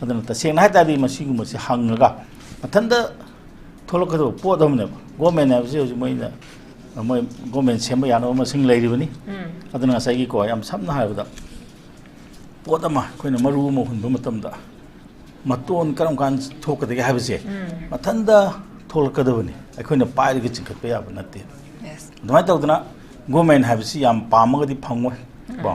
ꯑꯗꯨꯅ ꯇꯁꯦꯡꯅ ꯍꯥꯏꯇꯥꯔꯗꯤ ꯃꯁꯤꯒꯨꯝꯕꯁꯤ ꯍꯪꯉꯒ ꯃꯊꯟꯇ ꯊꯣꯛꯂꯛꯀꯗꯕ ꯄꯣꯠ ꯑꯃꯅꯦꯕ ꯒꯣꯔꯃꯦꯟꯠ ꯍꯥꯏꯕꯁꯤ ꯍꯧꯖꯤꯛ ꯃꯣꯏ ꯒꯣꯔꯃꯦꯟꯠ ꯁꯦꯝꯕ ꯌꯥꯅꯕ ꯃꯁꯤꯡ ꯂꯩꯔꯤꯕꯅꯤ ꯑꯗꯨꯅ ꯉꯁꯥꯏꯒꯤꯀꯣ ꯌꯥꯝ ꯁꯝꯅ ꯍꯥꯏꯔꯕꯗ ꯄꯣꯠ ꯑꯃ ꯑꯩꯈꯣꯏꯅ ꯃꯔꯨ ꯑꯃ ꯍꯨꯟꯕ ꯃꯇꯝꯗ ꯃꯇꯣꯟ ꯀꯔꯝ ꯀꯥꯟꯗ ꯊꯣꯛꯀꯗꯒꯦ ꯍꯥꯏꯕꯁꯦ ꯃꯊꯟꯇ ꯊꯣꯛꯂꯛꯀꯗꯕꯅꯤ ꯑꯩꯈꯣꯏꯅ ꯄꯥꯏꯔꯒ ꯆꯤꯡꯈꯠꯄ ꯌꯥꯕ ꯅꯠꯇꯦ ꯑꯗꯨꯃꯥꯏꯅ ꯇꯧꯗꯅ ꯒꯣꯔꯃꯦꯟꯠ ꯍꯥꯏꯕꯁꯤ ꯌꯥꯝ ꯄꯥꯝꯃꯒꯗꯤ ꯐꯪꯉꯣꯏ ꯀꯣ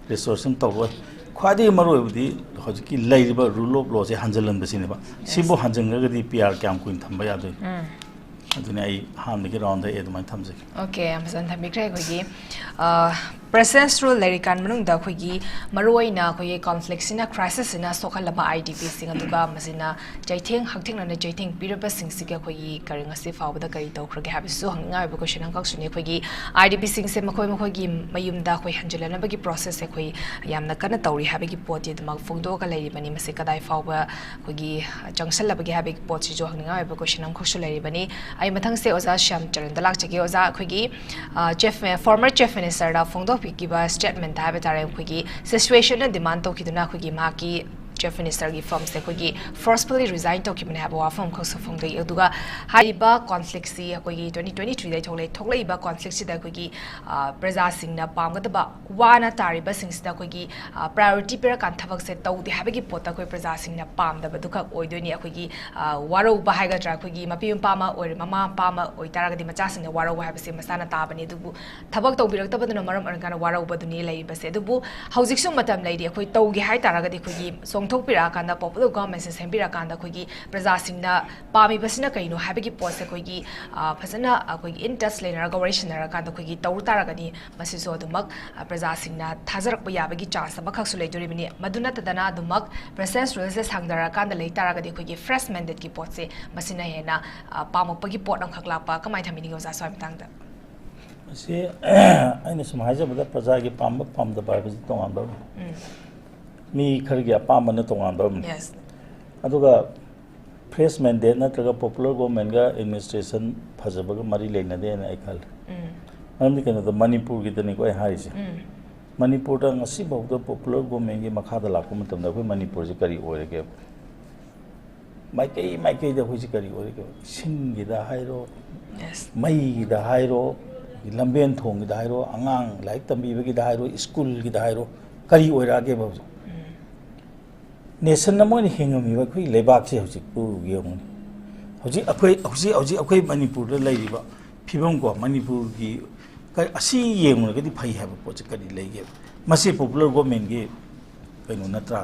ꯔꯦꯁꯇꯣꯔꯦꯁꯟ ꯇꯧꯔꯣꯏ ख्वादी मरोबदी हजिकी लेरिबा रूल ऑफ लॉ से हंजलन बसिनेबा सिबो हंजंगगदी पीआर क्याम कुइन थंबा यादो अदुने आई हामनिगे राउंड दे एदुमाय थमजे ओके अमजन थमिग्रे खोगी प्रेसिडेंस रूल लेरिकान मनुंगदा खोगी मरोइना खोगी कॉन्फ्लिक्ट सिना क्राइसिस सिना सोखलबा आईडीपी सिंग अदुगा मसिना जैथेंग हक्थेंगना जैथेंग पिरबा सिंग सिगा खोगी करिंगसि फावदा करि तौखरगे हाबिसु हंगा बे क्वेश्चन अंक सुने खोगी आईडीपी सिंग से मखोय मखोगी मयुमदा खोय हंजलनबगी प्रोसेस से खोई यामना कना तौरी हाबिगी पोति दमक फोंदो का लेरिबनी मसे कदाय फावबा खोगी जंगसलबगी हाबिगी पोति जो हंगा बे क्वेश्चन अंक खसु लेरिबनी आई मथंग से ओजा श्याम चरण दलाक चगे ओजा खोगी चीफ फॉर्मर चीफ मिनिस्टर दा फोंदो पिकिबा स्टेटमेंट हाबे तारे खोगी सिचुएशन डिमांड तो किदुना खोगी माकी चीफ मिनिस्टर की फॉर्म से खोगी फोर्सफुली रिजाइन तो किबने हाबो वाफम खोसो फोंदो अदुगा हाइबा कॉन्फ्लिक्ट सी खोगी 2023 दai थोगलेबा कॉन्फ्लिक्ट सिदा खोगी प्रजा सिंगना पामगदबा वाना तारिबा सिंगसिदा खोगी प्रायोरिटी पेरा कान थबक से तौदे हाबेगी पोता खोई प्रजा सिंगना पामदबा दुखा ओइदोनी खोगी वारो बाहाइगद्रा खोगी मपिम पामा ओइ ममा पामा ओइ तारागदि मचा सिंगना वारो हाबसे मसाना ताबनी दुबु थबक तौबिरक्तबदुना मरम अरगाना वारो बदुनी लेइबसे दुबु हौजिकसु मतम लेइदि खोई तौगे हाइ तारागदि खोगी थोपिराकांदा पॉपुलर गवर्नमेंट से सेंबिराकांदा खोगी प्रजासिंगना पामिबसिना कइनो हाबिगी पोसे खोगी फजना खोगी इन टच लेनर गवरेशन नरकांदा खोगी तौर तारागनी मसिसो दुमक प्रजासिंगना थाजरक याबगी चांस अमखक्सु लेदोरिबनी मदुना तदना दुमक प्रेसिडेंस रूल से सांगदराकांदा ले तारागदी खोगी फ्रेश मैंडेट की पोट से मसिना हेना पामपगी पोट अंखक लापा कमाय थमिनी गोजा स्वामतांगदा से आइने समाजबदा प्रजा की पामद बाबजी तोंगांबा मी खरगे अपामन तोंगांबम अदुगा फ्रेश मैंडेट नत्रगा पॉपुलर गवर्नमेंट का एडमिनिस्ट्रेशन फजबग मरी लेनदे न आइखल मरमदि कनो मणिपुर की तने कोइ हारिसे मणिपुर ता ngasi बहुद पॉपुलर गवर्नमेंट की मखादा लाको मतम दा कोइ मणिपुर से करी ओरेगे माइके दा होइसे करी ओरेगे सिंगी दा हाइरो मई दा हाइरो लंबेन थोंग दा हाइरो अंगांग लाइक तंबीबगी दा हाइरो स्कूल की दा हाइरो करी ओरागे बहु नेशन मोन हिंगमी अखोई लेबाक से हजिक पुगेम हजिक अखोई मणिपुर लेरिबा फिबम को मणिपुर की असी येंगरगदी फै हैब पोच करी लेगे मसे पॉपुलर गवर्नमेंट की कइनो नत्रा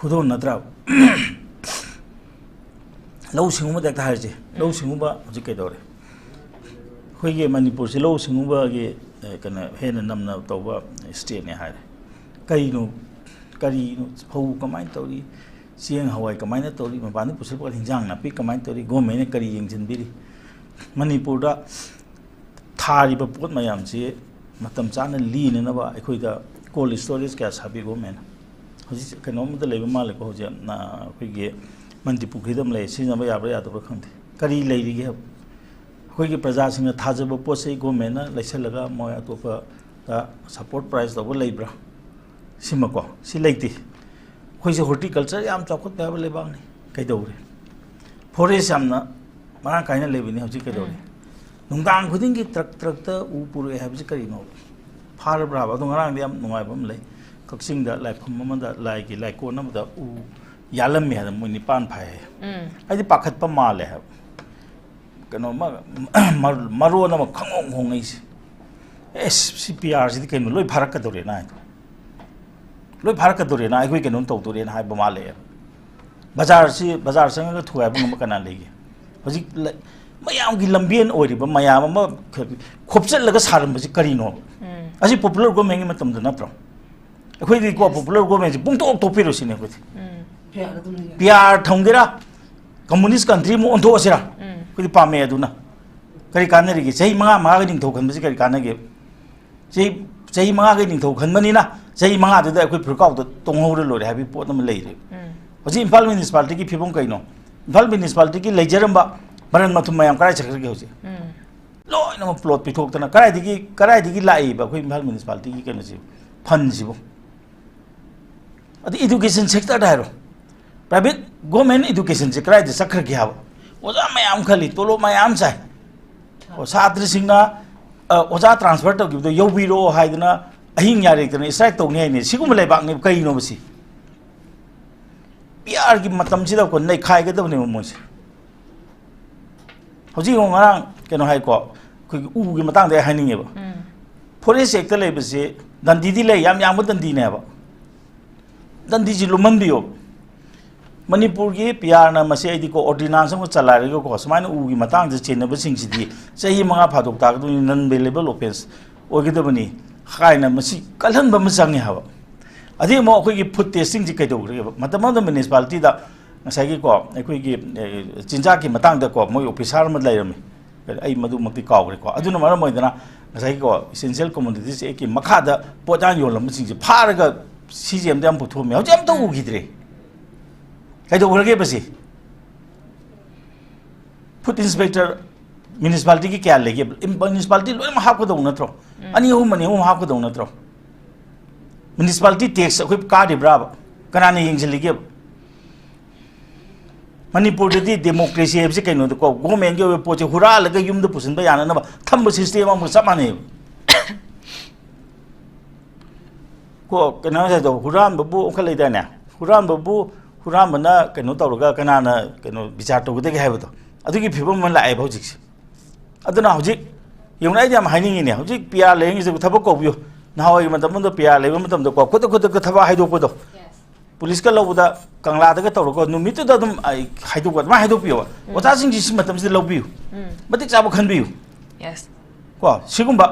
खुदो नत्रा लौ सिंगुम देखता हाजे लौ सिंगुबा हजिक कइदोरे खोइगे मणिपुर से लौ सिंगुबा के कना हेन नमना तौबा स्टेट ने हारे कइनो करी फौ कमाइन तौरी चेंग हवाई कमाइन तौरी मपानी पुसलप हिंजांग नापी कमाइन तौरी गवर्नमेंट ने करी यंजिनबिरी मणिपुर दा थारिबा पोट मयाम से मतम चाना लीननबा अखोइदा कोल्ड स्टोरेज क्या साबी गवर्नमेंट हजि कनोमदा लेबा माले को हजि ना अखोइगे मणिपुर खिदम ले सिनबा याबा यादबा खंदे करी लेरिगे अखोइगे प्रजा सिंग थाजबा पोसे गवर्नमेंट ना लेसलगा मोय अतोपा दा सपोर्ट प्राइस दबो लेब्रा सिमको सि लेते खोइसे हॉर्टिकल्चर याम चौखत पाबा लेबांगनी कइदौरे फॉरेस्ट यामना मरा काइना लेबिनी हजि कइदौरे नुंगांग खुदिंग की ट्रक ता उ पुरे हाबि करिनो फारब्रा बा दुंगांग याम नुंगाइबम ले कक्सिंग दा लाइफम ममदा लाइकी लाइकोन अमदा उ यालम मे हदम मुनि पान फाय आदि पाखत प माले है कनो मरो न खंगों होंगैसे एस सीपीआर से कइनो लोइ फारक कदौरे ना लोई भारत का दोरे ना अखोई कनो तौदोरे ना हाइबा माले बाजार संग थुआइबा ngam kana लेगे हजिक मयाम की लंबेन ओरिबा मयाम म खोपचल लगा सारम बजि करिनो अजि पॉपुलर गवर्नमेंट मतम द नप्रो अखोई दि को पॉपुलर गवर्नमेंट पुंगतो टोपिरो सिने को पियार थंगेरा कम्युनिस्ट कंट्री मो ओंथो असिरा कोइ पामे अदुना करि कानरिगे सही मंगा मंगा निंथौ खनबजि करि कानगे सही मंगा के निंथौ खनबनिना सही मंगा दुदा अखोई फुरकाउ द तोंगौरे लोरे हाबि पोत नम लेरे हजि इम्फाल म्युनिसिपालिटी की फिबम कइनो इम्फाल म्युनिसिपालिटी की लेजरम्बा मरन मथुम मयाम कराय चखरगे हजि लोइनम प्लॉट पिथोक्तना करायदिगी लाइबा अखोई इम्फाल म्युनिसिपालिटी की कनसि फंसिबो अदि एजुकेशन सेक्टर दाइरो प्राइवेट गवर्नमेंट एजुकेशन से कराय दे चखरगे हाब ओजा मयाम खली तोलो मयाम चाय ओ छात्र सिंगना ओजा ट्रांसफर तौगिबदो यौबिरो हाइदना अहिंग यारेक्तने स्ट्राइक तौने हाइने सिगुम लेबाक ने कइनो बसी पीआर की मतम सिदा को नै खाइगदबने मोसे हौजी होंगारां केनो हाइ को उ की मतंग दे हाइनिंगेबा फॉरेस्ट सेक्टर लेबसे दंदीदी ले याम याम दंदी नेबा ꯗꯟꯗꯤꯁꯤ ꯂꯨꯝꯍꯟꯕꯤꯌꯣ ꯃꯅꯤꯄꯨꯔꯒꯤ ꯄꯤꯌꯥꯔꯅ ꯃꯁꯤ ꯑꯩꯗꯤꯀꯣ ꯑꯣꯔꯗꯤꯅꯥꯟꯁ ꯑꯃ ꯆꯂꯥꯏꯔꯒꯀꯣ ꯁꯨꯃꯥꯏꯅ ꯎꯒꯤ ꯃꯇꯥꯡꯗ ꯆꯦꯟꯅꯕꯁꯤꯡꯁꯤꯗꯤ ꯆꯍꯤ 5 ꯐꯥꯗꯣꯛ ꯇꯥꯒꯗꯣꯏꯅꯤ ꯅꯟ ꯕꯦꯂꯦꯕꯜ ꯑꯣꯐꯦꯟꯁ ꯑꯣꯏꯒꯗꯕꯅꯤ ꯍꯥꯏꯅ ꯃꯁꯤ ꯀꯜꯍꯟꯕ ꯑꯃ ꯆꯪꯉꯦ ꯍꯥꯏꯕ ꯑꯗꯩ ꯑꯃꯨꯛ ꯑꯩꯈꯣꯏꯒꯤ ꯐꯨꯗ ꯇꯦꯁꯇꯤꯡꯁꯤ ꯀꯩꯗꯧꯈ꯭ꯔꯦꯕ ꯃꯇꯝ ꯑꯃꯗ ꯃ꯭ꯌꯨꯅꯤꯁꯤꯄꯥꯂꯤꯇꯤꯗ ꯉꯁꯥꯏꯒꯤꯀꯣ ꯑꯩꯈꯣꯏꯒꯤ ꯆꯤꯟꯖꯥꯛꯀꯤ ꯃꯇꯥꯡꯗꯀꯣ ꯃꯣꯏ ꯑꯣꯐꯤꯁꯥꯔ ꯑꯃ ꯂꯩꯔꯝꯃꯤ ꯑꯩ ꯃꯗꯨꯃꯛꯇꯤ ꯀꯥꯎꯈ꯭ꯔꯦꯀꯣ ꯑꯗꯨꯅ ꯃꯔꯝ ꯑꯣꯏꯗꯅ ꯉꯁꯥꯏꯒꯤꯀꯣ ꯏꯁꯦꯟꯁꯤꯌꯦꯜ ꯀꯣꯃꯣꯗꯤꯇꯤꯁ ꯑꯦꯛꯀꯤ ꯃꯈꯥꯗ ꯄꯣꯠꯌꯥꯟ ꯌꯣꯜꯂꯝꯕꯁꯤꯡꯁꯦ ꯐꯥꯔꯒ ꯁꯤꯖꯦꯝꯗ ꯌꯥꯝ ꯄꯨꯊꯣꯛꯑꯝꯃꯦ ꯍꯧꯖꯤꯛ ꯑꯝꯇ ꯎꯈꯤꯗ꯭ꯔꯦ ꯀꯩꯗꯧꯈ꯭ꯔꯒꯦ ꯃꯁꯤ ꯐꯨꯗ ꯏꯟꯁꯄꯦꯛꯇꯔ म्यूनिसिपालिटी क्या लेगे म्यूनिसिपालिटी लोन हापकदौ नत्रो अनी अहुम हापकदौ नत्रो म्यूनिसिपालिटी टैक्स अखोय कादिब्राब कनाने यंगजलिगे मणिपुरदि डेमोक्रेसी है कहीं को गवर्नमेंट की पोचे हुरालग यूम पुसनब यानब थंब सिस्टम चप माने को कहो हुराबू ओखलेदाने हुराबू हुराबना कहो तौर कनाना कहो विचार तौगदे है अदुगी फिबम लाए हौजिक अदुना हौजिक यौनाय याम हाइनिंगिने हौजिक पिया लेंगिसे थबक कौबियो नहावई मतमदो पिया लेब मतमदो को खुद खुद थबा हाइदोपदो पुलिस का लौबदा कंगलादगा तौरको नुमितुदा दुम हाइदोक मा हाइदोपियो ओतासिंग जिसि मतमसे लौबियो मतिक चाबो खनबियो यस को सिगुम्बा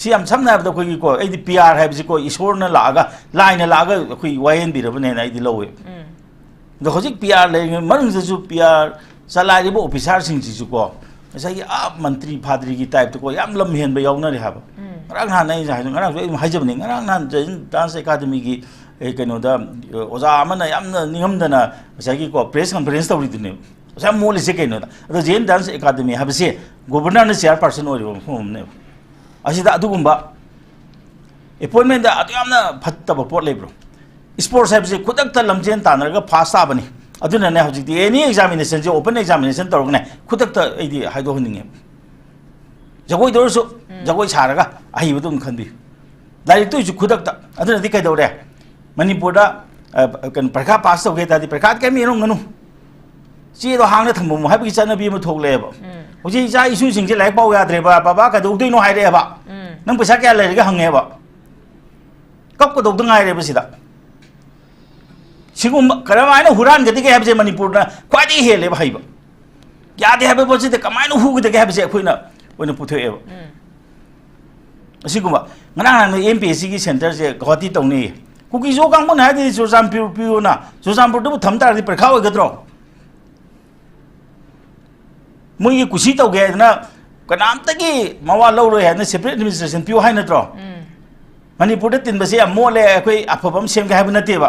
सी याम समना हाबदा कोई को एदि पियार हाइबसि को ईश्वरना लागा लाइना लागा कोई वायन बिरबने ना एदि लौवे दो हौजिक पियार लेंग मरुंजसु पियार चलाइबो ऑफिसर सिंगसिसु को ऐसा आप मंत्री फादरी की टाइप तो को याम लम हेनबे यावनारे हाबा ngara han nei ja ngara so haijabni ngara han dance academy की कनोदा ओजा अमना यामना निगमदना सगी को प्रेस कॉन्फ्रेंस तौरी दुने ओसा मोले से कनोदा अदो जेन डांस एकेडमी हाबसे गवर्नर ने चेयर पर्सन ओरिबो होमने असिदा अदुगुंबा अपॉइंटमेंट दा अदु यामना फत्तब पोट लेब्रो स्पोर्ट्स हाबसे खुदक्ता लमजेन तानरगा फास्ट ताबनी अदुना ने हजिक एनी एग्जामिनेशन जे open examination तौरगने खुदक्ता एदि हाइदो हनिंगे Jagoi दौरसु Jagoi सारगा अहिबदुम खनबि like तो खुदक्ता अदुना दि कैदौरे मणिपुर परीक्षा पास तौगे तादी परीक्षा क्या मेरोंगनु चेदो हांगना थंबम हाबि चनबी म थोगलेब होजि इजा इशू सिंजे लाइक पाउ याद्रेबा बाबा कदौदैनो हाइरेबा नंग पैसा क्या लेरगा हंगेबा कब को दौदंग हाइरेबा सिदा सिगुम करमायना हुरान गदि के हाबजे मणिपुर ना क्वादि हेलेबा हाइबा यादे हाबे बसिदे कमायना हुगदे के हाबजे अखोइना ओइना पुथोएबा असिगुमा ngana MPSC की सेंटर से गवाती तौनी कुकी जो कांगमन है चुरचांपुर पियोना चुरचांपुर थम तारदी परीक्षा होगद्रो मुई कुशी तौगे ना कनामतगी मवा लौरो है सेपरेट एडमिनिस्ट्रेशन पियो है नत्रो मणिपुर तिनबसे मोले अखोई अफबम सेमगे हाब नतेबा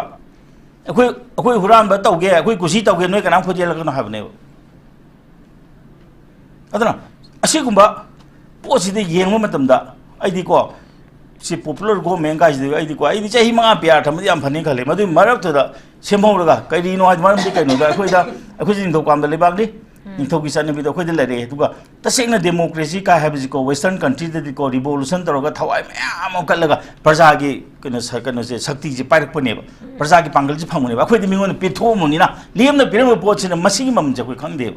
अखोई हुरानब तौगे अखोई कुशी तौगे नोय कनाम खोजेलगनो हाबने अदना असिगुंबा पोसिदे येंगबा मतमदा आइदी को si popular government guys ai ko ai chahi ma pya tham yam phani khale madu marak to da semhora kai ri no ha maram di kai no da akhoi jing do kam da lebak di ning thau ki san bi da akhoi de lare tu ga ta sing na democracy ka ha bi ko western country de ko revolution tor ga thawai ma am kal ga praja gi kena sakano se shakti ji pairak pane ba praja gi pangal ji phangune ba akhoi de mingon pe tho mu ni na lem na piram po china masi gi mam ja koi khang de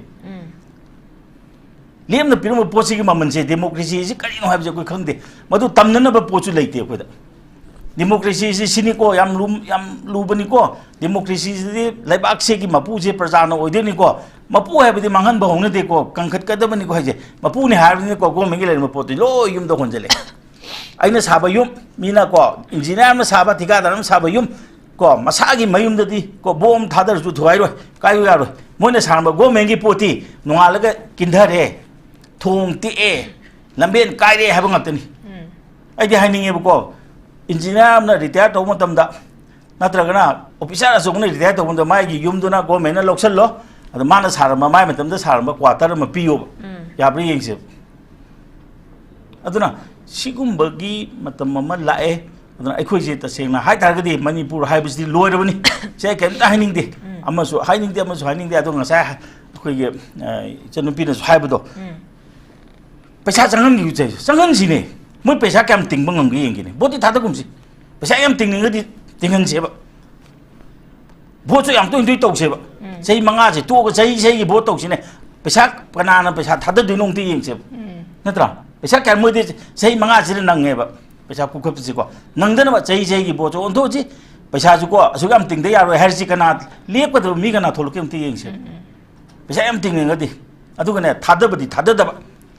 लेम न पिरम पोसी की ममन से democracy से करी no हाबजे कोई खंगदे मदु तमनन ब पोचु लेते कोदा डेमोक्रेसी से सिनी को याम लुबनी को डेमोक्रेसी से लाइबाक से की मपु जे प्रजा न ओइदेनी को मपु हाबदि मांगन ब होने दे को कंखत कदबनी को हाजे मपु ने हारनी को गवर्नमेंट की लेन पोते लो युम दो होनजले आइना साबा युम मीना को इंजीनियर में साबा ठिकादार में साबा युम को मसागी मयुम ददी को बोम थादर जु थुवाइरो कायु यारो मोने सारब गवर्नमेंट की पोती नोंगालगा किंधरे थोंग ती लंबेन कायरे है ngaptani aidi haninge ko engineer na retire to matamda natragana officer asugna retire to munda mai gi yumduna government na loksallo adu mana sarama mai matamda sarama quarter ma piyo yabri yengse aduna sigumbagi matam ma lae aduna akhoi je ta sengna hai targadi manipur haibisi loirabani se kenta haninge amasu haninge adu ngasa akhoi ge chanupi na haibdo पैसा Changan की चाहिए Changan सिने मुझ पैसा क्या हम तिंग बंगम की येंगे ने बहुत ही था तो कुम सी पैसा हम तिंग नहीं तिंगन से बा बहुत से हम तो इंटू तो से बा सही मंगा से तो सही बहुत तो सिने पैसा पनाना पैसा था तो दिनों ती येंग से नत्रा पैसा क्या मुझे सही मंगा से नंगे बा पैसा कुछ से को नंगदन बा सही की बहुत जो उन तो जी पैसा को असुगम तिंग यारो हरसी कना लेपद मी कना थोलके मति येंगसे पैसा एम तिंगंगदी अदुगने थादबदी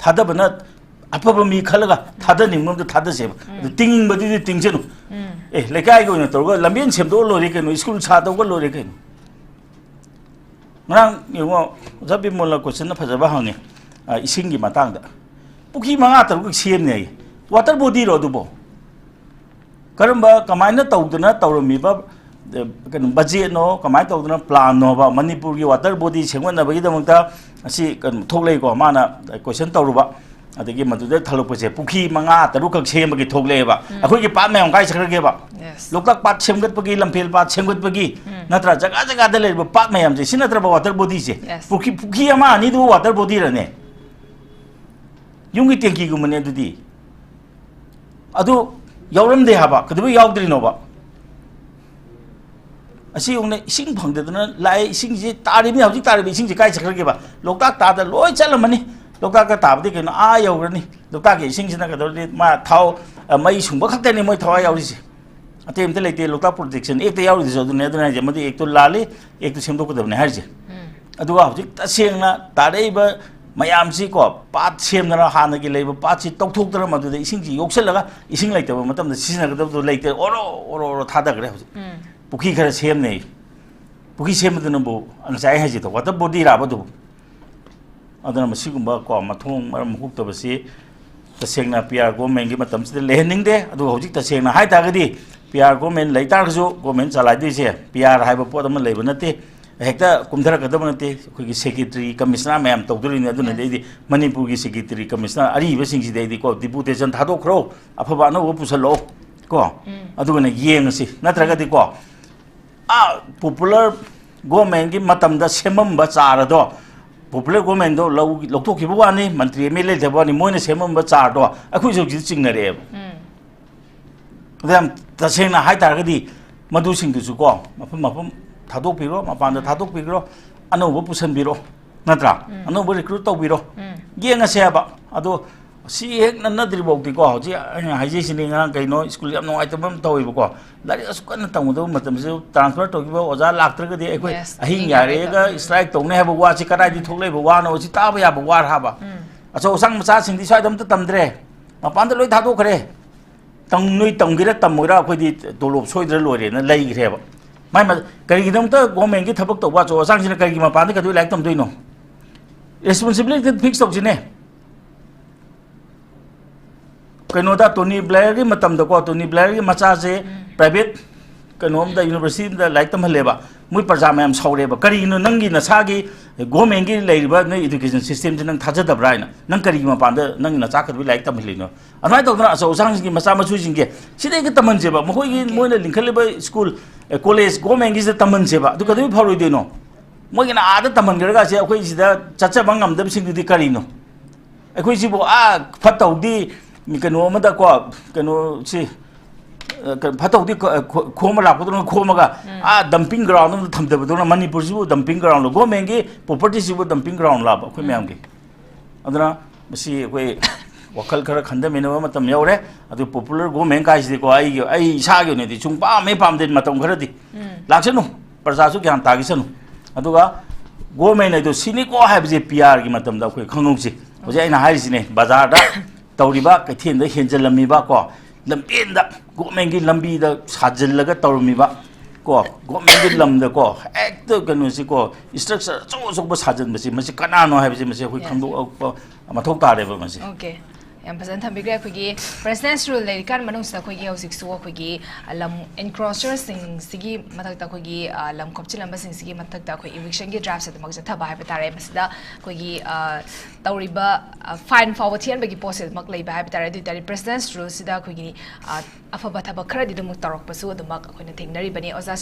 थादबना अफब मी खलगा थाद निंगम थाद से तिंगिंग बदी तिंगजनु ए लेकाय को न तोरगो लंबियन सेमदो लोरे केनो स्कूल छादो को लोरे केनो ngang yungo zabi mola question na phajaba hangne ising gi matang da puki manga taru siem ne water body ro dubo karamba kamaina tawduna tawrami ba kan budget no kamai tawduna plan no ba manipur gi water body sengwan na bagi damangta asi kan thoklei ko mana question tawruba adagi madude thalopse puki manga taru kak sem gi thoklei ba akhoi gi pat mayam kai sakra ge ba loktak pat semgat pagi lampel pat semgat pagi natra jaga jaga da le pat mayam je sinatra ba water body je puki ama ni du water body ra ne yungi tenki gu mane dudi adu yauram de haba kadu yaudri no ba asi yungne ising phangdena lai ising je tari mi hauji tari ising je kai sakra ge ba loktak ta da loi chalamani loktak ka tabdi ke na a yaurani loktak ke ising sina ka do ma thau mai sungba khakte ni moi thawa yauri je atem te leite loktak protection ek te yauri je du ne du na je madi ek to lali ek to semdo ko dabne har je aduga hauji tasengna tarei ba mayam si ko pat semna hana gi leiba pat si tokthok dara madu de ising ji yokselaga ising leite ba matam de sisina ga do leite oro thada gre hauji puki khara sem nei puki sem de no bo angsai ha ji to water body ra ba du adana masigumba ko mathong maram hukta basi tasengna PR government gi matam se lehening de adu hojik tasengna hai ta gadi PR government leitar ju government chalai di se PR hai ba pot am leiba nate hekta kumthara kadam nate khoi gi secretary commissioner mayam tawduri ne aduna de manipur gi secretary commissioner ari ba sing ji de ko deputation thado khro afaba no pusalo ko adu ne yeng si natra gadi ko a popular government gi matam da semam ba chara do popular government do loktok ki bwani mantri MLA de bwani moina semam ba char do akhui jog ji chingnare dam tasena hai tar gadi madu sing du ko mapam thadok piro mapan da thadok piro ano bo pusan biro natra ano bo recruit to biro genga se ba ado si hek na dri bok ti ko ji hai ji sin ngang kai no school yam no ai tabam to wi ko dari asuk na tang do matam se transfer to ki bo oja lak tra gadi ekoi ahin yare ga strike to ne ha bo wa chi kadai di thoklei bo wa no chi ta ba ya bo wa ha ba aso sang macha sing di sai dam ta tamdre mapan da loi thadok khare tang noi tang gira tam moira khoi di dolop soi dra lore na lei gre ba mai ma kai gi dam ta government gi thabak to wa cho sang sin kai gi mapan da ka du lak tam doi no responsibility fix to jine kano da Tony Blair gi matam da ko Tony Blair gi macha se private kano da university da like tam haleba mui parja mayam saure ba kari no nangi na sa gi government gi leiba na education system jin nang thaja da braina nang kari ma pan da nang na cha ka bi like tam halino anai to na so sang gi macha ma chu jing ge sidai gi taman je ba mo gi mo na linkhale ba school college government gi da taman je ba du ka du phoroi de no mo gi na a da taman ga se akhoi sida chacha bangam da sing di kari no akhoi si bo a phatau di mi kano amada ko kano si phatau di khoma la ko khoma ga a dumping ground no tham da do na manipur ji dumping ground lo go mengi property ji dumping ground la ba khoi myam gi adana masi koi wakal khara khanda mena matam yaure adu popular go meng kai ji ko ai sa gi ne di chung pa me pam den matam khara di laksanu parja su gyan ta gi sanu aduga go meng ne do sini ko ha bi PR gi matam da khoi khangong ji hoje ai na hai ji ne bazar da tawriba kaithen da henjalami ba ko lampen da government gi lambi da sajillaga tawrami ba ko government gi lam da ko ekto kanu si ko structure so ba sajan ba si masi kana no ha bi masi khoi khangdo mathok ta re ba masi okay yam pasan thambigre khoi president's rule le kan manung sa khoi hosik su khoi lam encroacher sing sigi mathak ta khoi lam khopchilam ba sing sigi mathak ta khoi eviction gi draft sa ta mak tha ba ha tare masida khoi tawriba fine forward thian ba gi post mak lei ba ha tare du tare president's rule sida khoi afaba thaba khara di dum tarok pasu dum mak khoi na thengnari bani oza